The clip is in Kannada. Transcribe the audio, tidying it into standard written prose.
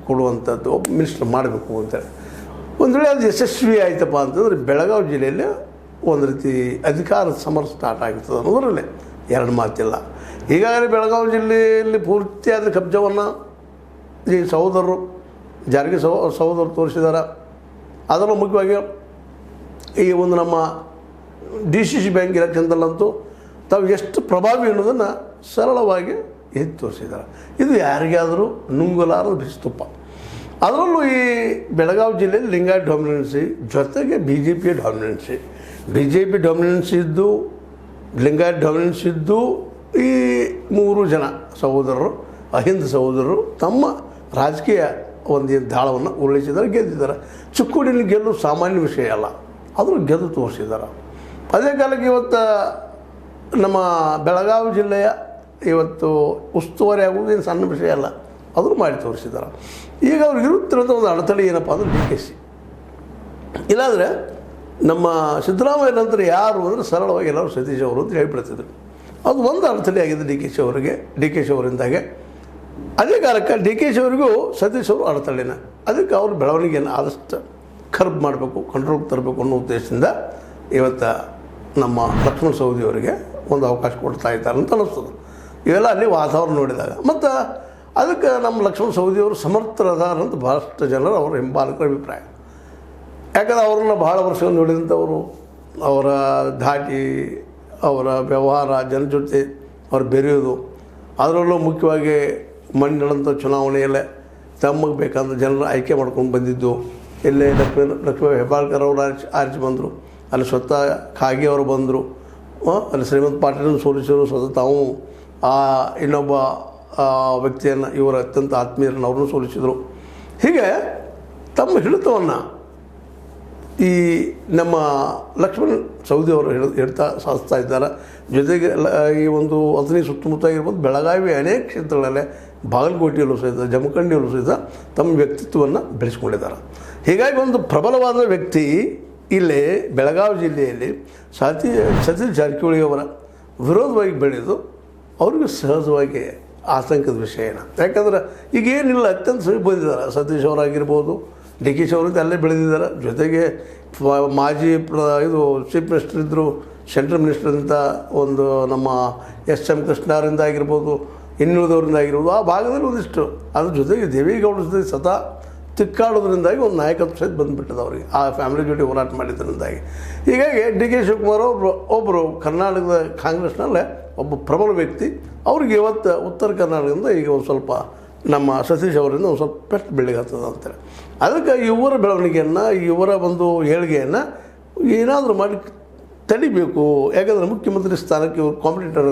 ಕೊಡುವಂಥದ್ದು ಒಬ್ಬ ಮಿನಿಸ್ಟರ್ ಮಾಡಬೇಕು ಅಂತೇಳಿ. ಒಂದು ವೇಳೆ ಅದು ಯಶಸ್ವಿ ಆಯ್ತಪ್ಪ ಅಂತಂದರೆ ಬೆಳಗಾವಿ ಜಿಲ್ಲೆಯಲ್ಲಿ ಒಂದು ರೀತಿ ಅಧಿಕಾರ ಸಮರ ಸ್ಟಾರ್ಟ್ ಆಗ್ತದೆ ಅನ್ನೋದರಲ್ಲೇ ಎರಡು ಮಾತಿಲ್ಲ. ಈಗಾಗಲೇ ಬೆಳಗಾವಿ ಜಿಲ್ಲೆಯಲ್ಲಿ ಪೂರ್ತಿಯಾದ ಕಬ್ಜವನ್ನು ಈ ಸಹೋದರರು ಜಾರಿಗೆ ಸಹೋದರರು ತೋರಿಸಿದ್ದಾರೆ. ಅದರಲ್ಲೂ ಮುಖ್ಯವಾಗಿ ಈ ಒಂದು ನಮ್ಮ DCC ಬ್ಯಾಂಕ್ ಇಲೆಕ್ಷನ್ದಲ್ಲಂತೂ ತಾವು ಎಷ್ಟು ಪ್ರಭಾವಿ ಅನ್ನೋದನ್ನು ಸರಳವಾಗಿ ಎತ್ತಿ ತೋರಿಸಿದ್ದಾರೆ. ಇದು ಯಾರಿಗಾದರೂ ನುಂಗಲಾರದ ಬಿಸಿತುಪ್ಪ. ಅದರಲ್ಲೂ ಈ ಬೆಳಗಾವಿ ಜಿಲ್ಲೆಯಲ್ಲಿ ಲಿಂಗಾಯತ್ ಡಾಮಿನೆನ್ಸಿ ಜೊತೆಗೆ BJP ಡಾಮಿನೆನ್ಸಿ, BJP ಡಾಮಿನೆನ್ಸಿ ಇದ್ದು ಲಿಂಗಾಯತ್ ಡಾಮಿನೆನ್ಸಿ ಇದ್ದು ಈ ಮೂರು ಜನ ಸಹೋದರರು ಅಹಿಂದ ಸಹೋದರರು ತಮ್ಮ ರಾಜಕೀಯ ಒಂದು ದಾಳವನ್ನು ಉರುಳಿಸಿದ್ದಾರೆ, ಗೆದ್ದಿದ್ದಾರೆ. ಚಿಕ್ಕೋಡಿನ ಗೆಲ್ಲು ಸಾಮಾನ್ಯ ವಿಷಯ ಅಲ್ಲ, ಆದರೂ ಗೆದ್ದು ತೋರಿಸಿದ್ದಾರೆ. ಅದೇ ಕಾಲಕ್ಕೆ ಇವತ್ತು ನಮ್ಮ ಬೆಳಗಾವಿ ಜಿಲ್ಲೆಯ ಇವತ್ತು ಉಸ್ತುವಾರಿ ಆಗುವುದೇನು ಸಣ್ಣ ವಿಷಯ ಅಲ್ಲ, ಅದನ್ನು ಮಾಡಿ ತೋರಿಸಿದ್ದಾರೆ. ಈಗ ಅವ್ರಿಗೆ ಇರುತ್ತಿರೋದು ಒಂದು ಅಡೆತಡೆ ಏನಪ್ಪ ಅಂದರೆ DKC. ಇಲ್ಲಾಂದರೆ ನಮ್ಮ ಸಿದ್ದರಾಮಯ್ಯ ನಂತರ ಯಾರು ಅಂದರೆ ಸರಳವಾಗಿ ಎಲ್ಲರೂ ಸತೀಶ್ ಅವರು ಅಂತ ಹೇಳ್ಬಿಡ್ತಿದ್ರು. ಅದು ಒಂದು ಅಡೆತಡೆ ಆಗಿದೆ DKC ಅವರಿಂದಾಗೆ. ಅದೇ ಕಾಲಕ್ಕೆ DKC ಅವರಿಗೂ ಸತೀಶ್ ಅವರು ಅಡೆತಡೆನ, ಅದಕ್ಕೆ ಅವ್ರ ಬೆಳವಣಿಗೆಯನ್ನು ಆದಷ್ಟು ಕರ್ಬ್ ಮಾಡಬೇಕು, ಕಂಟ್ರೋಲ್ ತರಬೇಕು ಅನ್ನೋ ಉದ್ದೇಶದಿಂದ ಇವತ್ತು ನಮ್ಮ ಲಕ್ಷ್ಮಣ ಸವದಿ ಅವರಿಗೆ ಒಂದು ಅವಕಾಶ ಕೊಡ್ತಾ ಇದ್ದಾರೆ ಅಂತ ಅನ್ನಿಸ್ತದೆ ಇವೆಲ್ಲ ಅಲ್ಲಿ ವಾತಾವರಣ ನೋಡಿದಾಗ. ಮತ್ತು ಅದಕ್ಕೆ ನಮ್ಮ ಲಕ್ಷ್ಮಣ ಸವದಿಯವರು ಸಮರ್ಥರದಾರ ಅಂತ ಭಾಳಷ್ಟು ಜನರು ಅವರ ಹಿಂಬಾಲಕರ ಅಭಿಪ್ರಾಯ. ಯಾಕಂದರೆ ಅವ್ರನ್ನ ಭಾಳ ವರ್ಷಗಳು ನೋಡಿದಂಥವರು, ಅವರ ಧಾಟಿ, ಅವರ ವ್ಯವಹಾರ, ಜನ ಜೊತೆ ಅವ್ರು ಬೆರೆಯೋದು, ಅದರಲ್ಲೂ ಮುಖ್ಯವಾಗಿ ಮಂಡಳಂಥ ಚುನಾವಣೆಯಲ್ಲೇ ತಮಗೆ ಬೇಕಾದ ಜನರು ಆಯ್ಕೆ ಮಾಡ್ಕೊಂಡು ಬಂದಿದ್ದು. ಇಲ್ಲೇ ಲಕ್ಷ್ಮೀ ಹೆಬ್ಬಾಳ್ಕರ್ ಅವರು ಆರಿಸಿ ಬಂದರು, ಅಲ್ಲಿ ಸ್ವತಃ ಖಾಗೆ ಅವರು ಬಂದರು, ಅಲ್ಲಿ ಶ್ರೀಮಂತ್ ಪಾಟೀಲನ್ನು ಸೋಲಿಸಿದರು, ಸ್ವತಃ ತಾವು ಇನ್ನೊಬ್ಬ ವ್ಯಕ್ತಿಯನ್ನು ಇವರ ಅತ್ಯಂತ ಆತ್ಮೀಯರನ್ನು ಅವ್ರನ್ನೂ ಸೋಲಿಸಿದರು. ಹೀಗೆ ತಮ್ಮ ಹಿಡಿತವನ್ನು ಈ ನಮ್ಮ ಲಕ್ಷ್ಮಣ ಸವದಿ ಅವರು ಹೇಳ್ತಾ ಸಾಧಿಸ್ತಾ ಇದ್ದಾರೆ. ಜೊತೆಗೆ ಈ ಒಂದು ಅಥಣಿ ಸುತ್ತಮುತ್ತ ಆಗಿರ್ಬೋದು, ಬೆಳಗಾವಿ ಅನೇಕ ಕ್ಷೇತ್ರಗಳಲ್ಲೇ, ಬಾಗಲಕೋಟೆಯಲ್ಲೂ ಸಹಿತ, ಜಮಖಂಡಿಯಲ್ಲೂ ಸಹಿತ ತಮ್ಮ ವ್ಯಕ್ತಿತ್ವವನ್ನು ಬೆಳೆಸ್ಕೊಂಡಿದ್ದಾರೆ. ಹೀಗಾಗಿ ಒಂದು ಪ್ರಬಲವಾದ ವ್ಯಕ್ತಿ ಇಲ್ಲೇ ಬೆಳಗಾವಿ ಜಿಲ್ಲೆಯಲ್ಲಿ ಸತೀಶ್ ಜಾರಕಿಹೊಳಿ ಅವರ ವಿರೋಧವಾಗಿ ಬೆಳೆದು ಅವ್ರಿಗೆ ಸಹಜವಾಗಿ ಆತಂಕದ ವಿಷಯನ. ಯಾಕಂದ್ರೆ ಈಗ ಏನಿಲ್ಲ, ಅತ್ಯಂತ ಸಮೀಪ ಬಂದಿದ್ದಾರೆ. ಸತೀಶ್ ಅವರಾಗಿರ್ಬೋದು, DKC ಅವರಿಂದ ಅಲ್ಲೇ ಬೆಳೆದಿದ್ದಾರೆ. ಜೊತೆಗೆ ಮಾಜಿ ಇದು ಚೀಫ್ ಮಿನಿಸ್ಟರ್ ಇದ್ದರು, ಸೆಂಟ್ರಲ್ ಮಿನಿಸ್ಟರ್ ಅಂತ ಒಂದು ನಮ್ಮ SM ಕೃಷ್ಣರಿಂದ ಆಗಿರ್ಬೋದು, ಇನ್ನುಳಿದವರಿಂದ ಆಗಿರ್ಬೋದು, ಆ ಭಾಗದಲ್ಲಿ ಒಂದಿಷ್ಟು. ಅದ್ರ ಜೊತೆಗೆ ದೇವೇಗೌಡರ ಜೊತೆ ಸದಾ ತಿಕ್ಕಾಡೋದ್ರಿಂದಾಗಿ ಒಂದು ನಾಯಕತ್ವ ಸಹಿತ ಬಂದುಬಿಟ್ಟದ ಅವರಿಗೆ, ಆ ಫ್ಯಾಮಿಲಿ ಜೊತೆ ಹೋರಾಟ ಮಾಡಿದ್ರಿಂದಾಗಿ. ಹೀಗಾಗಿ DK ಶಿವಕುಮಾರ್ ಅವರು ಒಬ್ಬರು ಕರ್ನಾಟಕದ ಕಾಂಗ್ರೆಸ್ನಲ್ಲೇ ಒಬ್ಬ ಪ್ರಬಲ ವ್ಯಕ್ತಿ. ಅವ್ರಿಗೆ ಇವತ್ತು ಉತ್ತರ ಕರ್ನಾಟಕದಿಂದ ಈಗ ಒಂದು ಸ್ವಲ್ಪ ನಮ್ಮ ಸತೀಶ್ ಅವರಿಂದ ಒಂದು ಸ್ವಲ್ಪ ಪೆಟ್ಟು ಬೆಳಗಾಗ್ತದೆ ಅಂತೇಳಿ. ಅದಕ್ಕೆ ಇವರ ಬೆಳವಣಿಗೆಯನ್ನು, ಇವರ ಒಂದು ಏಳಿಗೆಯನ್ನು ಏನಾದರೂ ಮಾಡಿ ತಡಿಬೇಕು. ಯಾಕಂದರೆ ಮುಖ್ಯಮಂತ್ರಿ ಸ್ಥಾನಕ್ಕೆ ಇವರು ಕಾಂಪಿಟೇಟರ್